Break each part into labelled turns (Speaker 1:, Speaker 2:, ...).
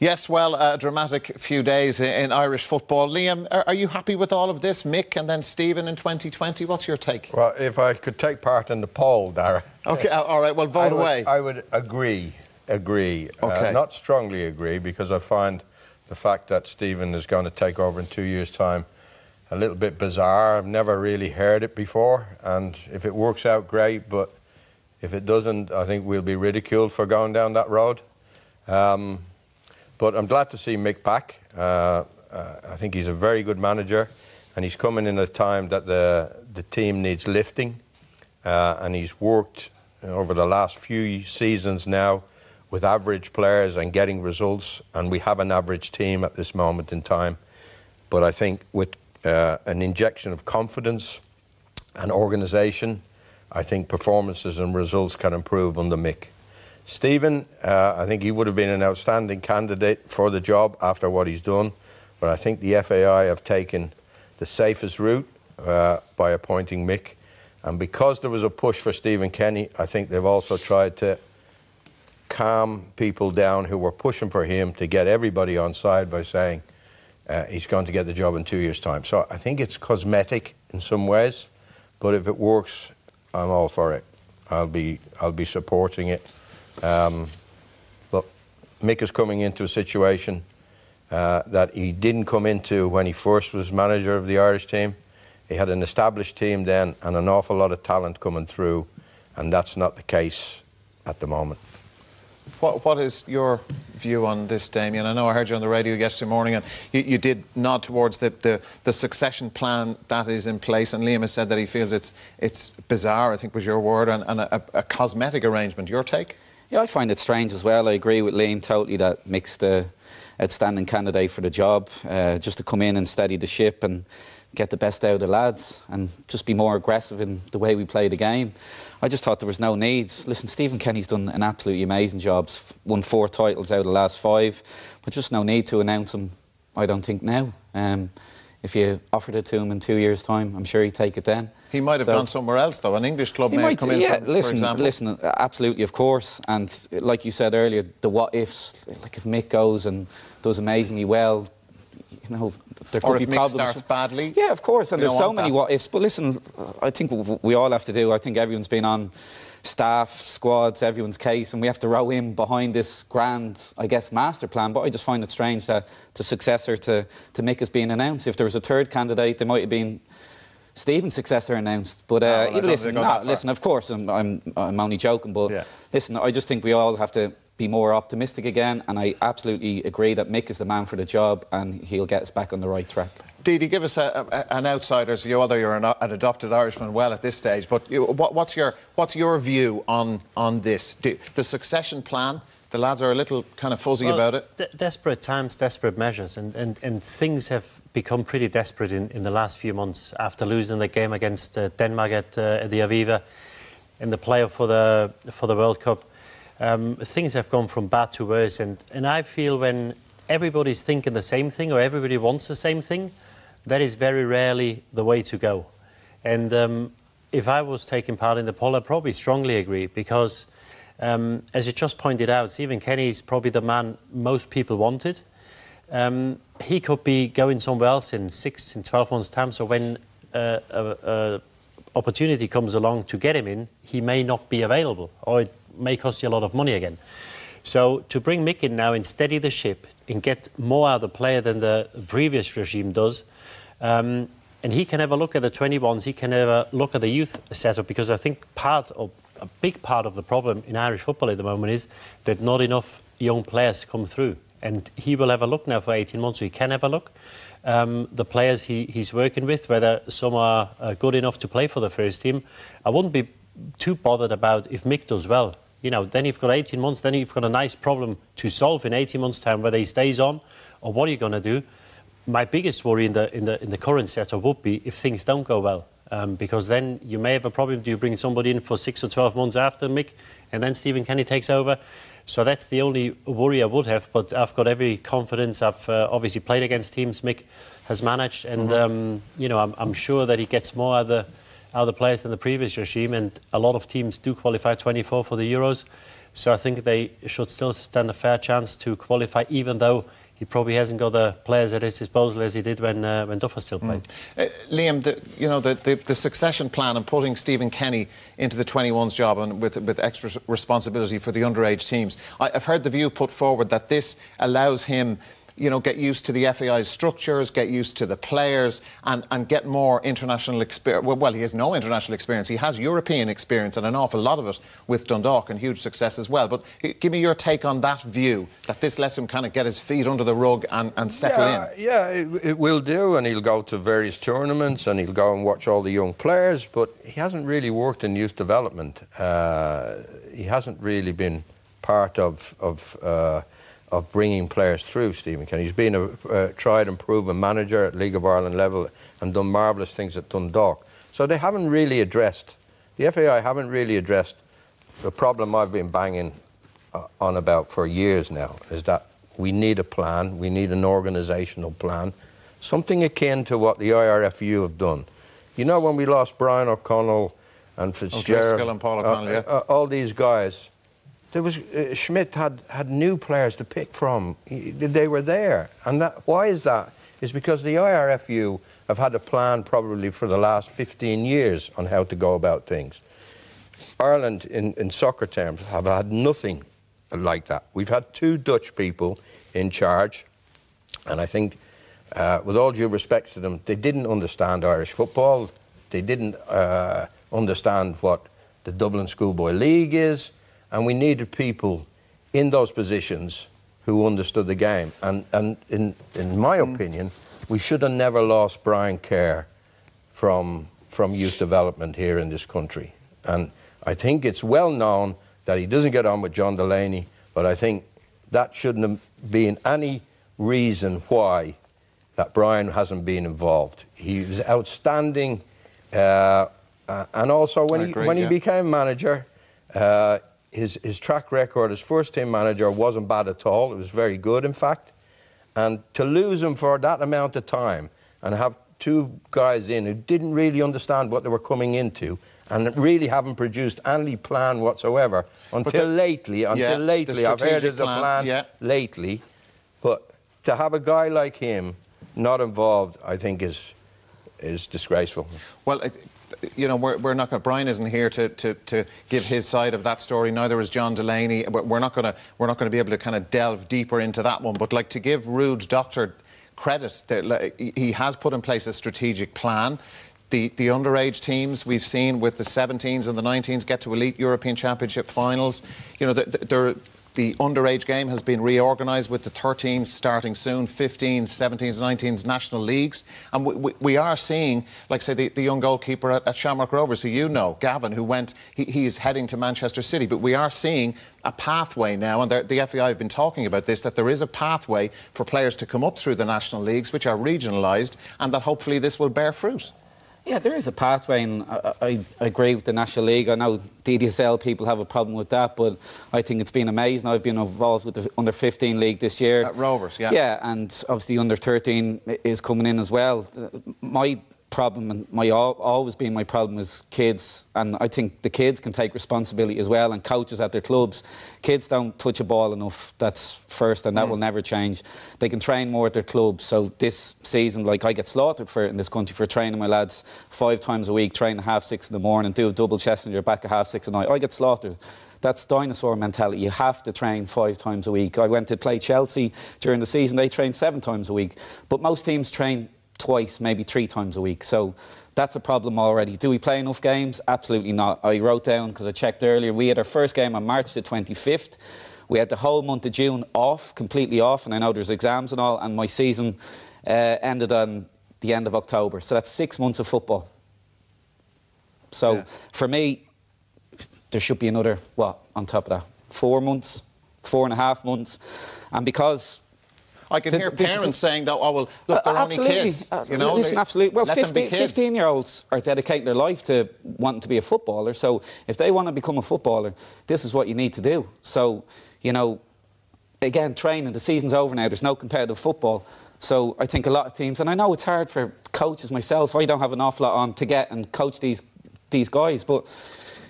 Speaker 1: Yes, well, a dramatic few days in Irish football. Liam, are you happy with all of this? Mick and then Stephen in 2020. What's your take?
Speaker 2: Well, if I could take part in the poll, Dara.
Speaker 1: OK, all right, well, vote away.
Speaker 2: I would agree.
Speaker 1: OK.
Speaker 2: Not strongly agree, because I find the fact that Stephen is going to take over in 2 years' time a little bit bizarre. I've never really heard it before, and if it works out, great, but if it doesn't, I think we'll be ridiculed for going down that road. But I'm glad to see Mick back. I think he's a very good manager, and he's coming in at a time that the team needs lifting, and he's worked over the last few seasons now with average players and getting results, and we have an average team at this moment in time. But I think with an injection of confidence and organisation, I think performances and results can improve under Mick. Stephen, I think he would have been an outstanding candidate for the job after what he's done, but I think the FAI have taken the safest route by appointing Mick. And because there was a push for Stephen Kenny, I think they've also tried to calm people down who were pushing for him to get everybody on side by saying he's going to get the job in 2 years' time. So I think it's cosmetic in some ways, but if it works, I'm all for it. I'll be supporting it. But Mick is coming into a situation that he didn't come into when he first was manager of the Irish team. He had an established team then and an awful lot of talent coming through, and that's not the case at the moment.
Speaker 1: What is your view on this, Damien? I know I heard you on the radio yesterday morning, and you did nod towards the succession plan that is in place, and Liam has said that he feels it's bizarre, I think was your word, and a cosmetic arrangement. Your take?
Speaker 3: Yeah, I find it strange as well. I agree with Liam totally that Mick's the outstanding candidate for the job, just to come in and steady the ship and get the best out of the lads and just be more aggressive in the way we play the game. I just thought there was no needs. Listen, Stephen Kenny's done an absolutely amazing job, won 4 titles out of the last 5, but just no need to announce him, I don't think, now. If you offered it to him in 2 years' time, I'm sure he'd take it then.
Speaker 1: He might have gone somewhere else, though. An English club may have come in, for example. Listen,
Speaker 3: absolutely, of course. And like you said earlier, the what-ifs, like if Mick goes and does amazingly well, you know, there could be problems.
Speaker 1: Or if Mick starts badly.
Speaker 3: Yeah, of course, and there's so many what-ifs. But listen, I think we all have to do, I think everyone's been on staff, squads, everyone's case, and we have to row in behind this grand, I guess, master plan. But I just find it strange that the successor to Mick is being announced. If there was a third candidate, there might have been Stephen's successor announced. But listen, of course, I'm only joking. But yeah. Listen, I just think we all have to be more optimistic again, and I absolutely agree that Mick is the man for the job, and he'll get us back on the right track.
Speaker 1: Didi, give us an outsider's view, although you're an adopted Irishman well at this stage, but what's your view on this? The succession plan, the lads are a little kind of fuzzy about it.
Speaker 4: Desperate times, desperate measures, and things have become pretty desperate in the last few months after losing the game against Denmark at the Aviva in the playoff for the World Cup. Things have gone from bad to worse, and I feel when everybody's thinking the same thing or everybody wants the same thing, that is very rarely the way to go. And if I was taking part in the poll, I'd probably strongly agree, because as you just pointed out, Stephen Kenny is probably the man most people wanted. He could be going somewhere else in 6 and 12 months' time, so when an opportunity comes along to get him in, he may not be available, or it may cost you a lot of money again. So to bring Mick in now and steady the ship and get more out of the player than the previous regime does, and he can have a look at the 21s, he can have a look at the youth setup, because I think a big part of the problem in Irish football at the moment is that not enough young players come through. And he will have a look now for 18 months, so he can have a look. The players he's working with, whether some are good enough to play for the first team. I wouldn't be too bothered about if Mick does well. You know, then you've got 18 months, then you've got a nice problem to solve in 18 months' time, whether he stays on or what are you going to do. My biggest worry in the current setup would be if things don't go well, because then you may have a problem. Do you bring somebody in for 6 or 12 months after Mick, and then Stephen Kenny takes over? So that's the only worry I would have, but I've got every confidence. I've obviously played against teams Mick has managed, and you know, I'm sure that he gets more out of other players than the previous regime, and a lot of teams do qualify 24 for the Euros. So I think they should still stand a fair chance to qualify, even though he probably hasn't got the players at his disposal as he did when Duff was still playing.
Speaker 1: Liam, the succession plan and putting Stephen Kenny into the 21s job and with extra responsibility for the underage teams, I've heard the view put forward that this allows him, get used to the FAI's structures, get used to the players, and get more international experience. Well, he has no international experience. He has European experience and an awful lot of it with Dundalk, and huge success as well. But give me your take on that view, that this lets him kind of get his feet under the rug and settle in.
Speaker 2: Yeah, it will do, and he'll go to various tournaments and he'll go and watch all the young players, but he hasn't really worked in youth development. He hasn't really been part of bringing players through, Stephen Kenny. He's been a tried and proven manager at League of Ireland level and done marvellous things at Dundalk. So they haven't really addressed, the FAI haven't really addressed the problem I've been banging on about for years now, is that we need a plan, we need an organisational plan, something akin to what the IRFU have done. When we lost Brian O'Connell and Fitzgerald,
Speaker 1: and Paul O'Connell,
Speaker 2: all these guys, there was Schmidt had new players to pick from. They were there, and why is that? It's because the IRFU have had a plan probably for the last 15 years on how to go about things. Ireland, in soccer terms, have had nothing like that. We've had 2 Dutch people in charge, and I think, with all due respect to them, they didn't understand Irish football. They didn't understand what the Dublin Schoolboy League is. And we needed people in those positions who understood the game. And in my opinion, we should have never lost Brian Kerr from youth development here in this country. And I think it's well known that he doesn't get on with John Delaney, but I think that shouldn't have been any reason why that Brian hasn't been involved. He was outstanding, and also when he became manager, his track record as first-team manager wasn't bad at all. It was very good, in fact. And to lose him for that amount of time and have 2 guys in who didn't really understand what they were coming into and really haven't produced any plan whatsoever until lately. I've heard there's a plan lately. But to have a guy like him not involved, I think is disgraceful.
Speaker 1: Well, we're not going. Brian isn't here to give his side of that story. Neither is John Delaney. We're not going to be able to kind of delve deeper into that one. But to give Ruud Doctor credit, that he has put in place a strategic plan. The underage teams we've seen with the 17s and the 19s get to elite European Championship finals. The underage game has been reorganised with the 13s starting soon, 15s, 17s, 19s national leagues. And we are seeing, say, the young goalkeeper at Shamrock Rovers, who Gavin, who went, he is heading to Manchester City. But we are seeing a pathway now, and the FAI have been talking about this, that there is a pathway for players to come up through the national leagues, which are regionalised, and that hopefully this will bear fruit.
Speaker 3: Yeah, there is a pathway, and I agree with the National League. I know DDSL people have a problem with that, but I think it's been amazing. I've been involved with the Under-15 League this year.
Speaker 1: At Rovers, yeah.
Speaker 3: Yeah, and obviously Under-13 is coming in as well. My problem, and always been my problem, is kids, and I think the kids can take responsibility as well, and coaches at their clubs. Kids don't touch a ball enough, that's first, and that will never change. They can train more at their clubs. So this season, I get slaughtered for it in this country for training my lads 5 times a week, train at 6:30 in the morning, do a double chest and you're back at 6:30 at night. I get slaughtered. That's dinosaur mentality. You have to train 5 times a week. I went to play Chelsea during the season. They train 7 times a week. But most teams train twice, maybe 3 times a week. So that's a problem already. Do we play enough games? Absolutely not. I wrote down, because I checked earlier, we had our first game on March the 25th. We had the whole month of June off, completely off, and I know there's exams and all, and my season ended on the end of October. So that's 6 months of football. So for me, there should be another, on top of that, 4 months, 4.5 months. And because
Speaker 1: I can hear parents saying that, look, they're only kids.
Speaker 3: Listen, absolutely. Well, 15-year-olds are dedicating their life to wanting to be a footballer. So if they want to become a footballer, this is what you need to do. So, again, training, the season's over now. There's no competitive football. So I think a lot of teams, and I know it's hard for coaches myself, I don't have an awful lot on to get and coach these these guys. But,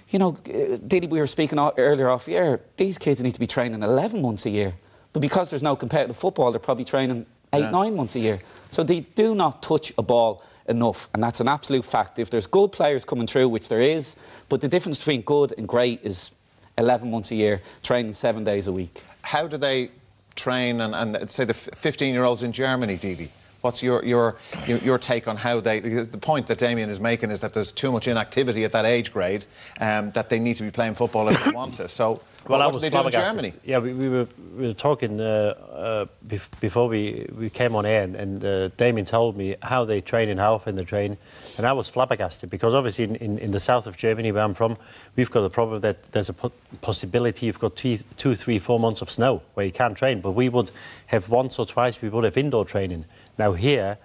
Speaker 3: you know, Didi, we were speaking earlier off the air, these kids need to be training 11 months a year. But because there's no competitive football, they're probably training 8, 9 months a year. So they do not touch a ball enough, and that's an absolute fact. If there's good players coming through, which there is, but the difference between good and great is 11 months a year, training 7 days a week.
Speaker 1: How do they train and say the 15-year-olds in Germany, Didi? What's your take on how they... Because the point that Damien is making is that there's too much inactivity at that age grade, that they need to be playing football if they want to. So what do they do in Germany?
Speaker 4: Yeah, we were talking before we came on air, and Damien told me how they train and how often they train, and I was flabbergasted because obviously in the south of Germany, where I'm from, we've got a problem that there's a possibility you've got 2, 3, 4 months of snow where you can't train, but we would have once or twice we would have indoor training. Now here,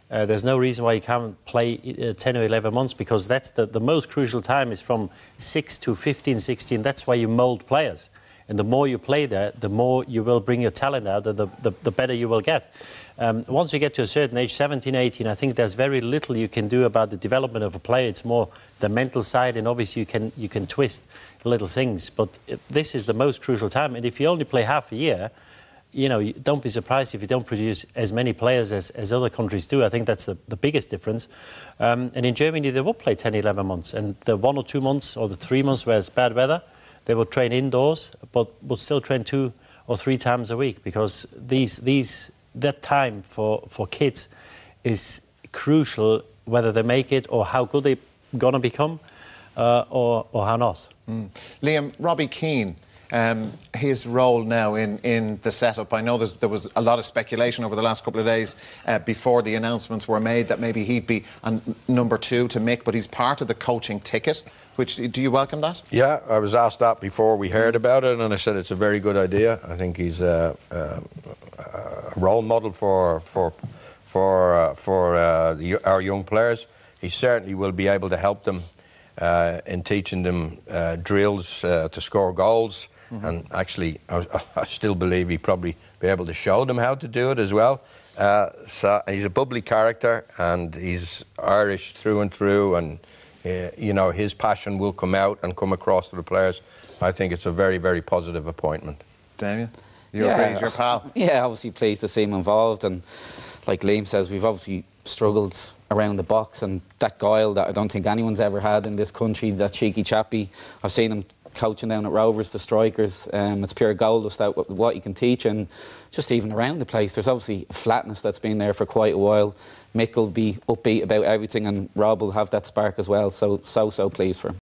Speaker 4: there's no reason why you can't play 10 or 11 months, because that's the most crucial time is from 6 to 15, 16. That's why you mould players. And the more you play there, the more you will bring your talent out, and the better you will get. Once you get to a certain age, 17, 18, I think there's very little you can do about the development of a player. It's more the mental side, and obviously you can twist little things. But this is the most crucial time. And if you only play half a year, you know, don't be surprised if you don't produce as many players as other countries do. I think that's the biggest difference. And in Germany, they will play 10, 11 months. And the 1 or 2 months or the 3 months where it's bad weather, they will train indoors, but will still train 2 or 3 times a week, because that time for kids is crucial, whether they make it or how good they're going to become or how not.
Speaker 1: Liam, Robbie Keane, his role now in the setup. I know there was a lot of speculation over the last couple of days before the announcements were made that maybe he'd be on number 2 to Mick, but he's part of the coaching ticket. Do you welcome that?
Speaker 2: Yeah, I was asked that before we heard about it, and I said it's a very good idea. I think he's a role model for our young players. He certainly will be able to help them in teaching them drills to score goals. And actually, I still believe he'd probably be able to show them how to do it as well. So he's a bubbly character, and he's Irish through and through, and you know, his passion will come out and come across to the players. I think it's a very, very positive appointment.
Speaker 1: Damien, you agree? He's your pal.
Speaker 3: Yeah, obviously pleased to see him involved, and like Liam says, we've obviously struggled around the box, and that guile that I don't think anyone's ever had in this country, that cheeky chappy. I've seen him coaching down at Rovers, the strikers. It's pure gold dust out what you can teach, and just even around the place, there's obviously a flatness that's been there for quite a while. Mick will be upbeat about everything, and Rob will have that spark as well. So pleased for him.